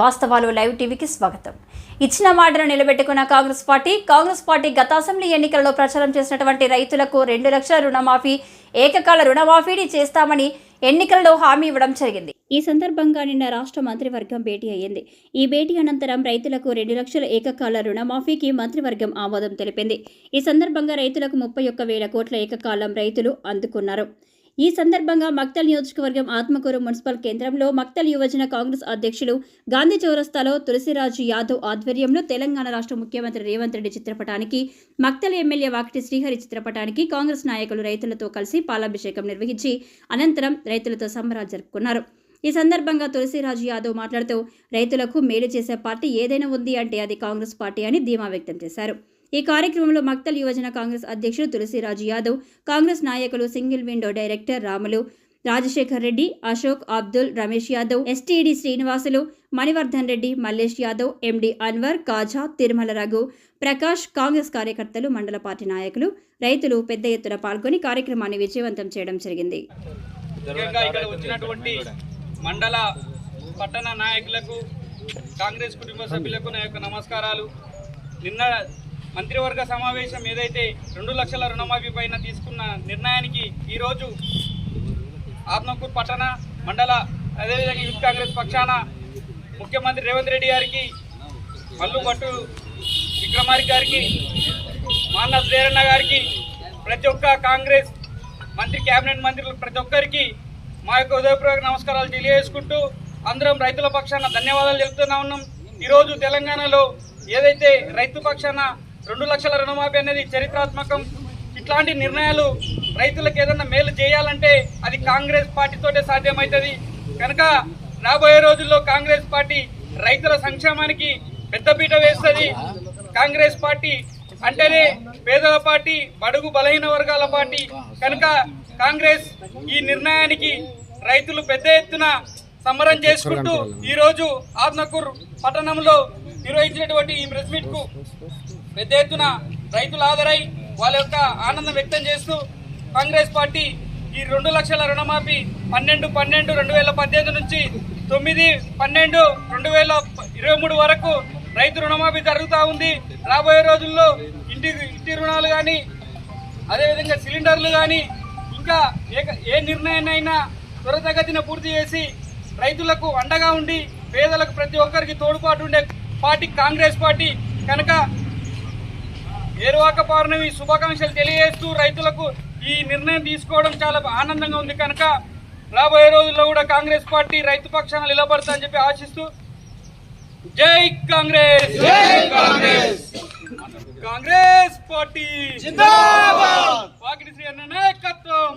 వాస్తవాలు లైవ్ టీవీకి స్వాగతం. ఇచ్చిన మాటను నిలబెట్టుకున్న కాంగ్రెస్ పార్టీ గత అసెంబ్లీ ఎన్నికల్లో ప్రచారం చేసినటువంటి రైతులకు 2 లక్షల రుణమాఫీ, ఏకకాల రుణమాఫీని చేస్తామని ఎన్నికల్లో హామీ ఇవ్వడం జరిగింది. ఈ సందర్భంగా నిన్న రాష్ట్ర మంత్రివర్గం భేటీ అయ్యింది. ఈ భేటీ అనంతరం రైతులకు 2 లక్షల ఏకకాల రుణమాఫీకి మంత్రివర్గం ఆమోదం తెలిపింది. ఈ సందర్భంగా రైతులకు 31,000 కోట్ల ఏకకాలం రైతులు అందుకున్నారు. ఈ సందర్భంగా మక్తల్ నియోజకవర్గం ఆత్మకూరు మున్సిపల్ కేంద్రంలో మక్తల్ యువజన కాంగ్రెస్ అధ్యక్షులు గాంధీ చౌరస్తాలో తులసిరాజు యాదవ్ ఆధ్వర్యంలో తెలంగాణ రాష్ట్ర ముఖ్యమంత్రి రేవంత్ రెడ్డి చిత్రపటానికి, మక్తల్ ఎమ్మెల్యే వాకిటి శ్రీహరి చిత్రపటానికి కాంగ్రెస్ నాయకులు రైతులతో కలిసి పాలాభిషేకం నిర్వహించి అనంతరం రైతులతో సంబరాలు జరుపుకున్నారు. ఈ సందర్భంగా తులసిరాజు యాదవ్ మాట్లాడుతూ రైతులకు మేలు చేసే పార్టీ ఏదైనా ఉంది అంటే అది కాంగ్రెస్ పార్టీ అని ధీమా వ్యక్తం చేశారు. ఈ కార్యక్రమంలో మక్తల్ యువజన కాంగ్రెస్ అధ్యక్షుడు తులసిరాజు యాదవ్, కాంగ్రెస్ నాయకులు single window director Ramulu, Rajasekhar Reddy, Ashok, Abdul, Ramesh Yadav, STD Srinivasulu, Manivardhan Reddy, Mallesh Yadav, MD Anwar, Kaja, Tirumala Raghu, Prakash, Congress కార్యకర్తలు, మండల పార్టీ నాయకులు, రైతులు పెద్ద ఎత్తున పాల్గొని కార్యక్రమాన్ని విజయవంతం చేయడం జరిగింది. మండల పట్టణ నాయకులకు, కాంగ్రెస్ కుటుంబ సభ్యులకు నా యొక్క నమస్కారాలు. నిన్న మంత్రివర్గ సమావేశం ఏదైతే 2 లక్షల రుణమాఫీ పైన తీసుకున్న నిర్ణయానికి ఈరోజు ఆత్మకూరు పట్టణ మండల అదేవిధంగా యూత్ కాంగ్రెస్ పక్షాన ముఖ్యమంత్రి రేవంత్ రెడ్డి గారికి, మల్లు భట్టు విక్రమార్క గారికి, మానస్ దేరన్న గారికి, ప్రతి ఒక్క కాంగ్రెస్ మంత్రి, కేబినెట్ మంత్రులు ప్రతి ఒక్కరికి మా యొక్క ఉదయపూర్వక నమస్కారాలు తెలియజేసుకుంటూ అందరం రైతుల పక్షాన ధన్యవాదాలు తెలుపుతూనే ఉన్నాం. ఈరోజు తెలంగాణలో ఏదైతే రైతు పక్షాన 2 లక్షల రుణమాఫీ అనేది చరిత్రాత్మకం. ఇట్లాంటి నిర్ణయాలు రైతులకు ఏదన్నా మేలు చేయాలంటే అది కాంగ్రెస్ పార్టీతోటే సాధ్యమవుతుంది. కనుక రాబోయే రోజుల్లో కాంగ్రెస్ పార్టీ రైతుల సంక్షేమానికి పెద్దపీట వేస్తుంది. కాంగ్రెస్ పార్టీ అంటేనే పేదల పార్టీ, బడుగు బలహీన వర్గాల పార్టీ. కనుక కాంగ్రెస్ ఈ నిర్ణయానికి రైతులు పెద్ద ఎత్తున సమరం చేసుకుంటూ ఈరోజు ఆత్మకూరు పట్టణంలో నిర్వహించినటువంటి ఈ ప్రెస్ మీట్ కు పెద్ద ఎత్తున రైతులు హాజరై వాళ్ళ యొక్క ఆనందం వ్యక్తం చేస్తూ కాంగ్రెస్ పార్టీ ఈ 2 లక్షల రుణమాఫీ 12/12/2018 నుంచి 9/12/2023 వరకు రైతు రుణమాఫీ జరుగుతూ ఉంది. రాబోయే రోజుల్లో ఇంటి రుణాలు కానీ, అదేవిధంగా సిలిండర్లు కానీ, ఇంకా ఏ నిర్ణయాన్నైనా త్వరితగతిన పూర్తి చేసి రైతులకు అండగా ఉండి పేదలకు ప్రతి ఒక్కరికి తోడ్పాటు ఉండే పార్టీ కాంగ్రెస్ పార్టీ. కనుక ఏరువాక పౌర్ణమి శుభాకాంక్షలు తెలియజేస్తూ రైతులకు ఈ నిర్ణయం తీసుకోవడం చాలా ఆనందంగా ఉంది. కనుక రాబోయే రోజుల్లో కూడా కాంగ్రెస్ పార్టీ రైతు పక్షాన నిలబడతా అని చెప్పి ఆశిస్తూ జై కాంగ్రెస్, కాంగ్రెస్ పార్టీ జిందాబాద్, వాకిటి శ్రీ అన్న నాయకత్వం.